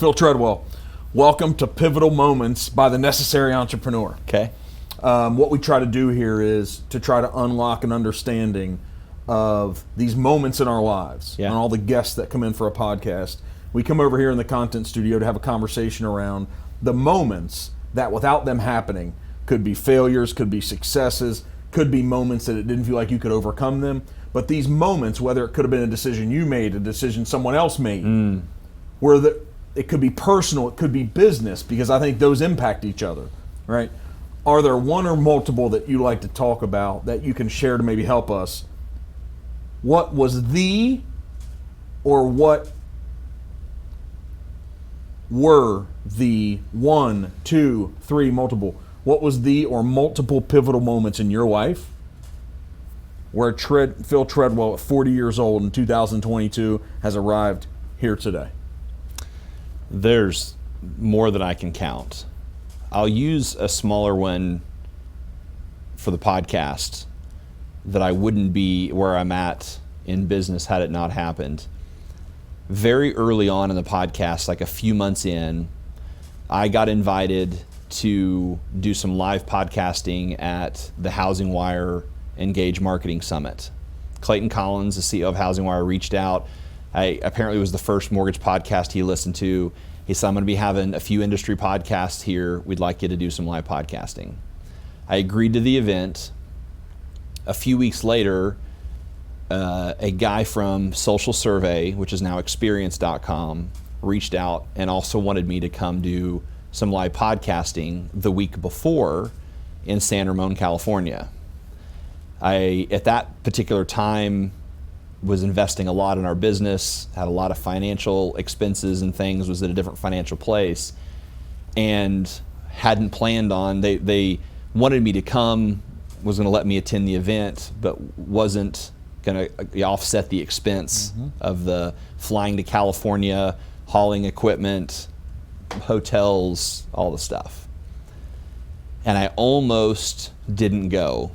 Phil Treadwell. Welcome to Pivotal Moments by the Necessary Entrepreneur. Okay. What we try to do here is to try to unlock an understanding of these moments in our lives and all the guests that come in for a podcast. We come over here in the content studio to have a conversation around the moments that without them happening could be failures, could be successes, could be moments that it didn't feel like you could overcome them. But these moments, whether it could have been a decision you made, a decision someone else made, where it could be personal, it could be business, because I think those impact each other, right? Are there one or multiple that you like to talk about that you can share to maybe help us? What was the, or what were the 1, 2, 3 multiple? What was the or multiple pivotal moments in your life where Phil Treadwell at 40 years old in 2022 has arrived here today? There's more than I can count. I'll use a smaller one for the podcast that I wouldn't be where I'm at in business had it not happened. Very early on in the podcast, like a few months in, I got invited to do some live podcasting at the Housing Wire Engage Marketing Summit. Clayton Collins, the CEO of Housing Wire, reached out. I apparently was the first mortgage podcast he listened to. He said, I'm going to be having a few industry podcasts here. We'd like you to do some live podcasting. I agreed to the event. A few weeks later, a guy from Social Survey, which is now experience.com, reached out and also wanted me to come do some live podcasting the week before in San Ramon, California. I, at that particular time, was investing a lot in our business, had a lot of financial expenses and things, was at a different financial place, and hadn't planned on, they wanted me to come, was going to let me attend the event, but wasn't going to offset the expense of the flying to California, hauling equipment, hotels, all the stuff. And I almost didn't go.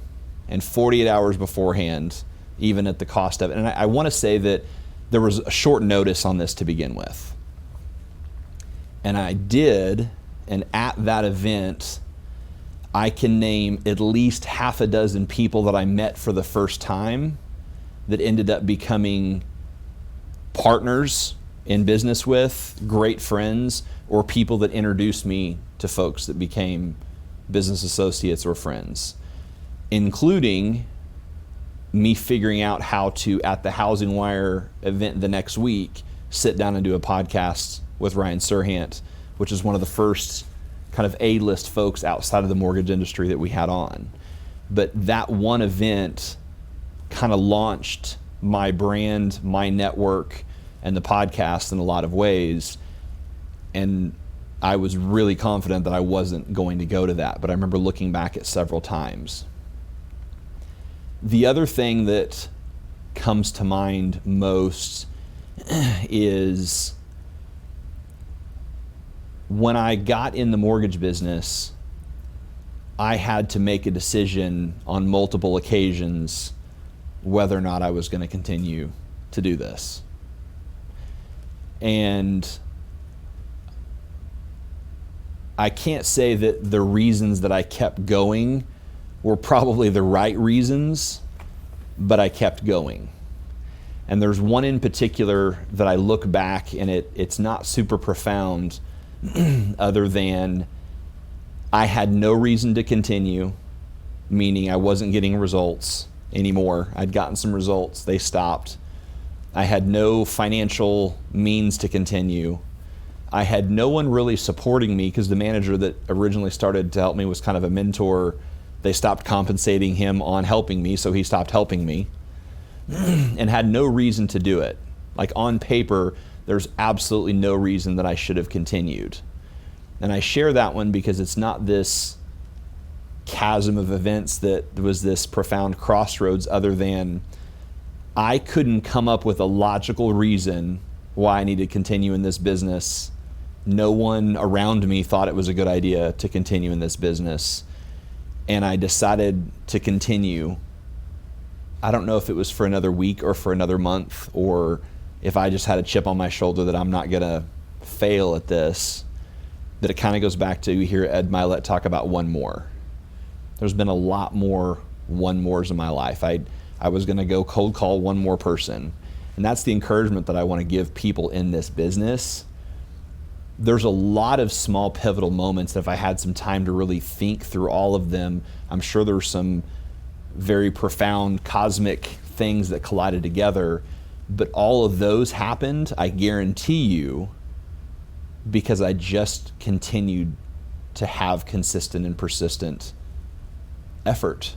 And 48 hours beforehand, even at the cost of it. And I want to say that there was a short notice on this to begin with. And I did, and at that event, I can name at least half a dozen people that I met for the first time that ended up becoming partners in business with, great friends, or people that introduced me to folks that became business associates or friends, including me figuring out how to, at the Housing Wire event the next week, sit down and do a podcast with Ryan Serhant, which is one of the first kind of A-list folks outside of the mortgage industry that we had on. But that one event kind of launched my brand, my network, and the podcast in a lot of ways. And I was really confident that I wasn't going to go to that, but I remember looking back at several times. The other thing that comes to mind most is when I got in the mortgage business, I had to make a decision on multiple occasions whether or not I was going to continue to do this. And I can't say that the reasons that I kept going were probably the right reasons, but I kept going. And there's one in particular that I look back and it's not super profound other than I had no reason to continue, meaning I wasn't getting results anymore. I'd gotten some results, they stopped. I had no financial means to continue. I had no one really supporting me because the manager that originally started to help me was kind of a mentor. They stopped compensating him on helping me, so he stopped helping me and had no reason to do it. Like on paper, there's absolutely no reason that I should have continued. And I share that one because it's not this chasm of events that was this profound crossroads, other than I couldn't come up with a logical reason why I needed to continue in this business. No one around me thought it was a good idea to continue in this business. And I decided to continue. I don't know if it was for another week or for another month, or if I just had a chip on my shoulder that I'm not gonna fail at this that it kind of goes back to, you hear Ed Milet talk about one more. There's been a lot more one mores in my life. I was going to go cold call one more person. And that's the encouragement that I want to give people in this business. There's a lot of small pivotal moments that if I had some time to really think through all of them, I'm sure there's some very profound cosmic things that collided together. But all of those happened, I guarantee you, because I just continued to have consistent and persistent effort.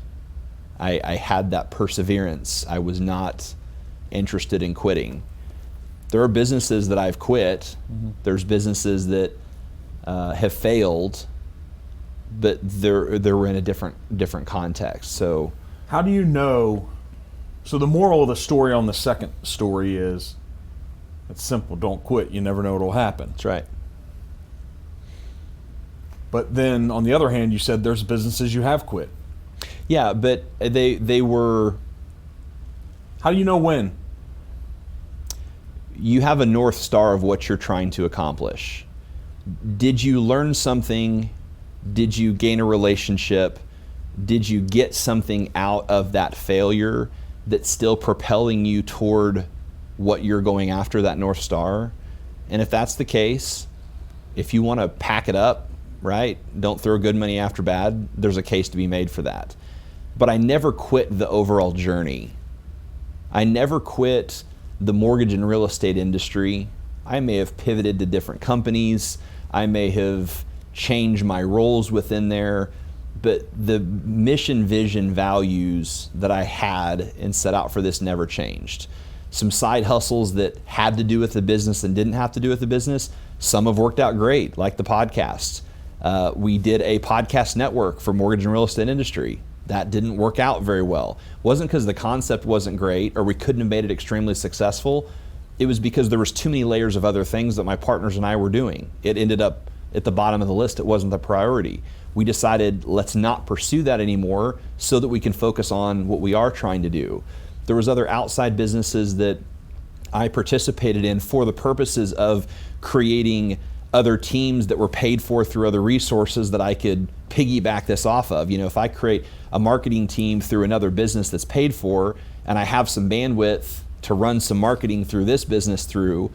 I had that perseverance. I was not interested in quitting. There are businesses that I've quit. Mm-hmm. There's businesses that have failed, but they're in a different context. So, how do you know? So the moral of the story on the second story is, it's simple. Don't quit. You never know what'll happen. That's right. But then on the other hand, you said there's businesses you have quit. Yeah, but they were. How do you know when? You have a North Star of what you're trying to accomplish. Did you learn something? Did you gain a relationship? Did you get something out of that failure that's still propelling you toward what you're going after, that North Star? And if that's the case, if you want to pack it up, right? Don't throw good money after bad. There's a case to be made for that. But I never quit the overall journey. I never quit the mortgage and real estate industry. I may have pivoted to different companies. I may have changed my roles within there. But the mission, vision, values that I had and set out for this never changed. Some side hustles that had to do with the business and didn't have to do with the business, some have worked out great, like the podcast. We did a podcast network for mortgage and real estate industry. That didn't work out very well. It wasn't because the concept wasn't great or we couldn't have made it extremely successful. It was because there was too many layers of other things that my partners and I were doing. It ended up at the bottom of the list. It wasn't the priority. We decided, let's not pursue that anymore so that we can focus on what we are trying to do. There was other outside businesses that I participated in for the purposes of creating other teams that were paid for through other resources that I could piggyback this off of. You know, if I create a marketing team through another business that's paid for, and I have some bandwidth to run some marketing through this business through,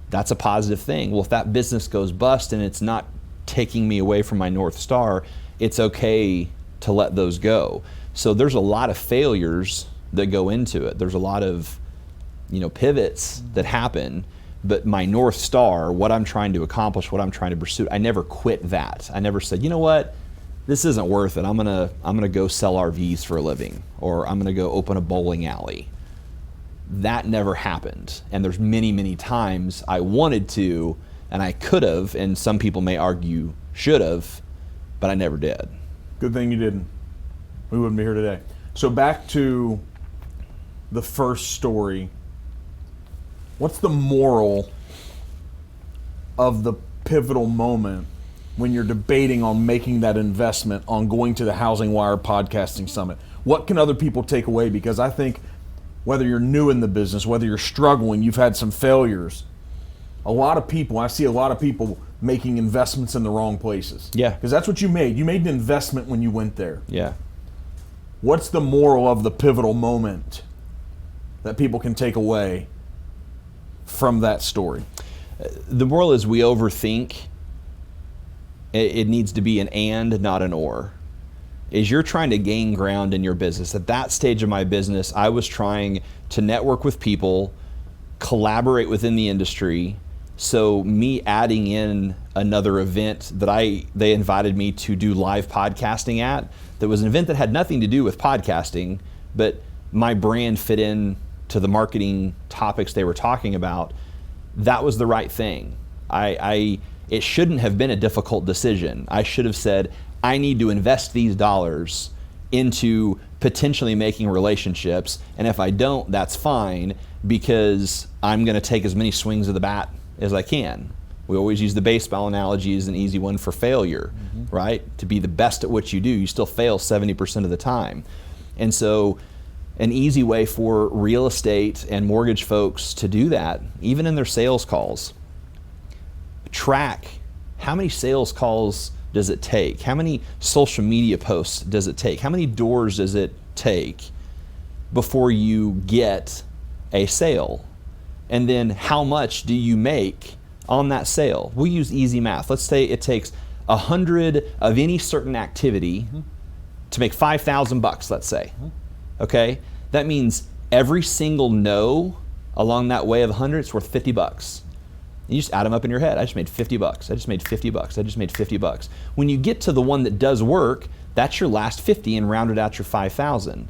that's a positive thing. Well, if that business goes bust and it's not taking me away from my North Star, it's okay to let those go. So there's a lot of failures that go into it. There's a lot of, pivots that happen. But my North Star, what I'm trying to accomplish, what I'm trying to pursue, I never quit that. I never said, you know what, this isn't worth it. I'm gonna go sell RVs for a living, or I'm gonna go open a bowling alley. That never happened. And there's many, many times I wanted to, and I could have, and some people may argue should have, but I never did. Good thing you didn't. We wouldn't be here today. So back to the first story. What's the moral of the pivotal moment when you're debating on making that investment on going to the Housing Wire Podcasting Summit? What can other people take away? Because I think whether you're new in the business, whether you're struggling, you've had some failures, I see a lot of people making investments in the wrong places. Yeah. Because that's what you made. You made an investment when you went there. Yeah. What's the moral of the pivotal moment that people can take away from that story? The moral is we overthink. It needs to be an and, not an or. Is you're trying to gain ground in your business. At that stage of my business, I was trying to network with people, collaborate within the industry. So me adding in another event that they invited me to do live podcasting at, that was an event that had nothing to do with podcasting, but my brand fit in to the marketing topics they were talking about. That was the right thing. It shouldn't have been a difficult decision. I should have said, I need to invest these dollars into potentially making relationships, and if I don't, that's fine, because I'm going to take as many swings of the bat as I can. We always use the baseball analogy as an easy one for failure, right? To be the best at what you do, you still fail 70% of the time. And so an easy way for real estate and mortgage folks to do that, even in their sales calls, track how many sales calls does it take? How many social media posts does it take? How many doors does it take before you get a sale? And then how much do you make on that sale? We'll use easy math. Let's say it takes 100 of any certain activity to make $5,000, let's say. Okay? That means every single no along that way of 100, it's worth $50. You just add them up in your head. I just made $50. I just made $50. I just made $50. When you get to the one that does work, that's your last 50 and rounded out your 5,000.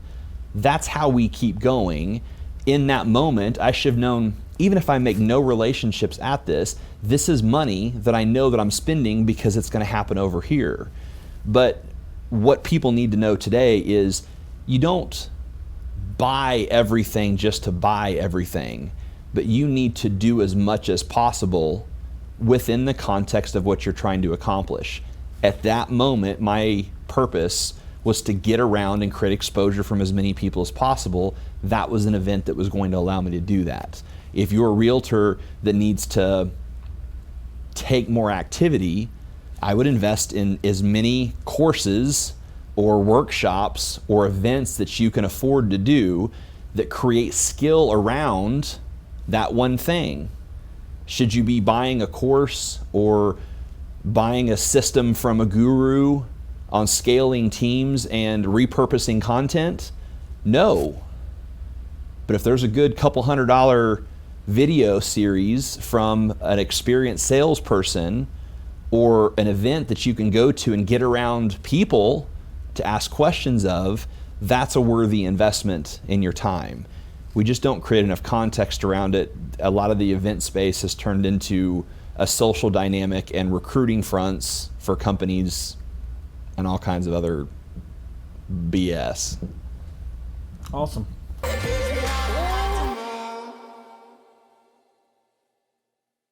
That's how we keep going. In that moment, I should have known, even if I make no relationships at this, this is money that I know that I'm spending because it's going to happen over here. But what people need to know today is you don't buy everything just to buy everything, but you need to do as much as possible within the context of what you're trying to accomplish. At that moment, my purpose was to get around and create exposure from as many people as possible. That was an event that was going to allow me to do that. If you're a realtor that needs to take more activity, I would invest in as many courses or workshops or events that you can afford to do that create skill around that one thing. Should you be buying a course or buying a system from a guru on scaling teams and repurposing content? No. But if there's a good couple $100 video series from an experienced salesperson or an event that you can go to and get around people to ask questions of, that's a worthy investment in your time. We just don't create enough context around it. A lot of the event space has turned into a social dynamic and recruiting fronts for companies and all kinds of other BS. Awesome.